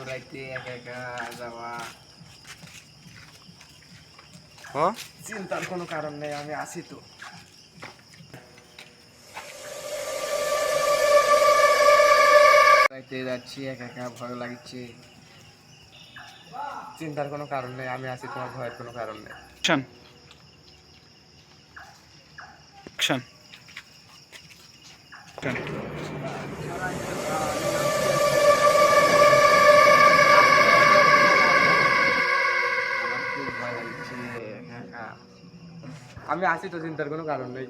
রাইতে একা একা যাওয়া চিন্তার কোনো কারণ নেই, আমি আছি তো। রাইতে যাচ্ছি একা একা, ভয় লাগছে, চিন্তার কোনো কারণ নেই, আমি আছি, তোমার ভয়ের কোনো কারণ নেই। আমি আছি তো, চিন্তার কোনো কারণ নেই।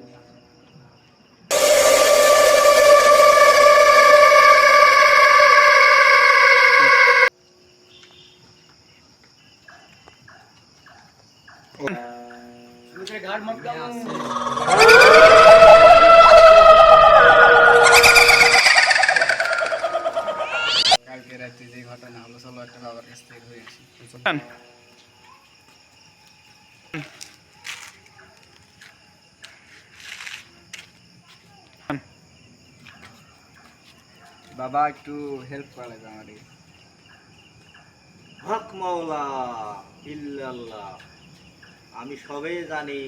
কালকে রাতে যে ঘটনা হলো, চলো একটা বাবার কাছ থেকে ঘুরে আসি। বাবা একটু হেল্প করা লাগবে আমাদের। হক মাওলা ইল্লাল্লাহ, আমি সবই জানি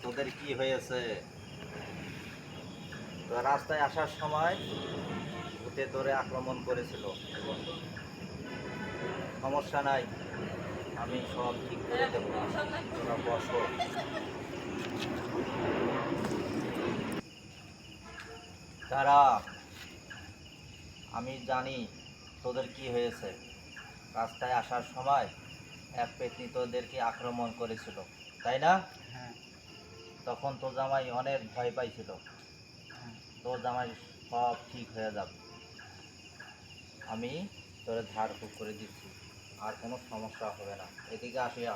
তোদের কি হয়েছে। তো রাস্তায় আসার সময় ভূতে তোরে আক্রমণ করেছিল। সমস্যা নাই, আমি সব ঠিক করে দেবো, তোরা বসো। তারা আমি জানি তোদের কি হয়েছে। রাস্তায় আসার সময় এক পেতনি তোদেরকে আক্রমণ করেছিল, তাই না? হ্যাঁ। তখন তোর জামাই অনেক ভয় পাইছিল। তোর জামাই সব ঠিক হয়ে যাবে, আমি তোরে ঝাড়ফুঁক করে দিচ্ছি, আর কোনো সমস্যা হবে না। এদিকে আসিয়া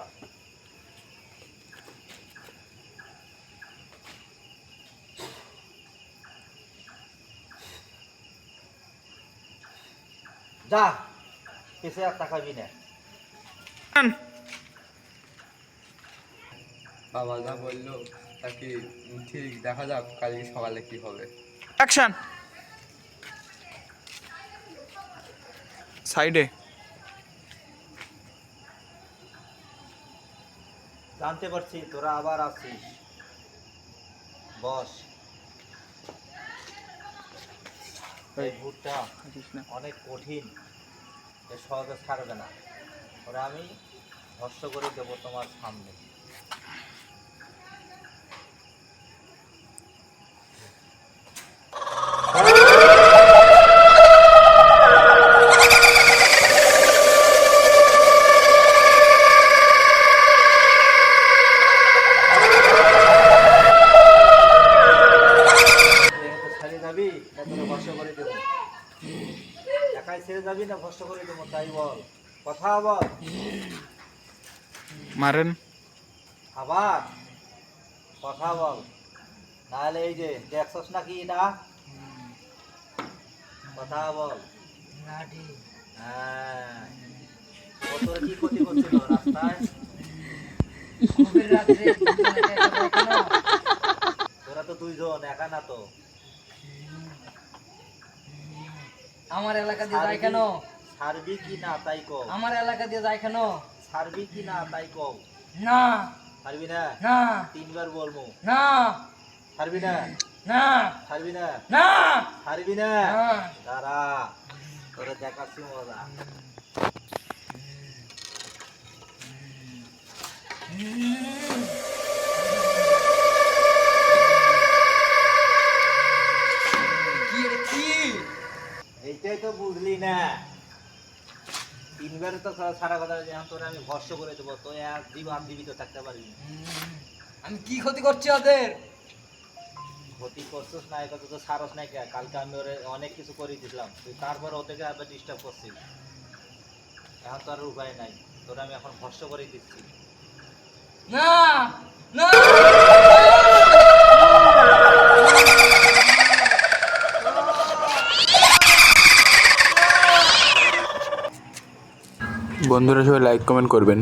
যা, পিছে আর তাকাবি না। বাবা যা বললো তাকে ঠিক, দেখা যাক কালকে সকালে কি হবে। অ্যাকশন সাইডে। জানতে পারছি তোরা আবার আসছিস, বস। এই ভূতটা অনেক কঠিন, এর সহজে ছাড়বে না। ওরা আমি ভস্ম করে দেবো তোমার সামনে। ছেড়ে যাবি না তোরা ভস্ম করে দেবো? একাই ছেড়ে যাবি না ভস্ম করে দেবো, তাই বল, কথা বল। মারেন আবার কথা বল, নাহলে এই যে দেখছস নাকি এটা, কথা বল। হ্যাঁ, ও তোর কি ক্ষতি করছিল রাস্তায়? তোরা তো দুইজন, একা না তো। আমার এলাকা দিয়ে যায় কেন? ছাড়বি কি না তাই কও। আমার এলাকা দিয়ে যায় কেন? ছাড়বি কি না তাই কও। না। ছাড়বি না? না। তিনবার বলবো। না। ছাড়বি না? না। ছাড়বি না? না। ছাড়বি না? না। দাঁড়া, তোরে দেখাচ্ছি মজা। এইটাই তো বুঝলি না, তিনবার তো সারা কথা তোরে আমি ভস্ম করে দেবো, তো আর জীবিত থাকতে পারবি না। আমি কি ক্ষতি করছি ওদের? ক্ষতি করছিস না, এটা তো সারস নাই। কালকে আমি ওরে অনেক কিছু করে দিলাম, তুই তারপর ওদেরকে আবার ডিস্টার্ব করছিস। এখন তো আর উপায় নাই, তোরা আমি এখন ভস্ম করে দিচ্ছি। না। না। বন্ধুরা সবাই লাইক কমেন্ট করবেন।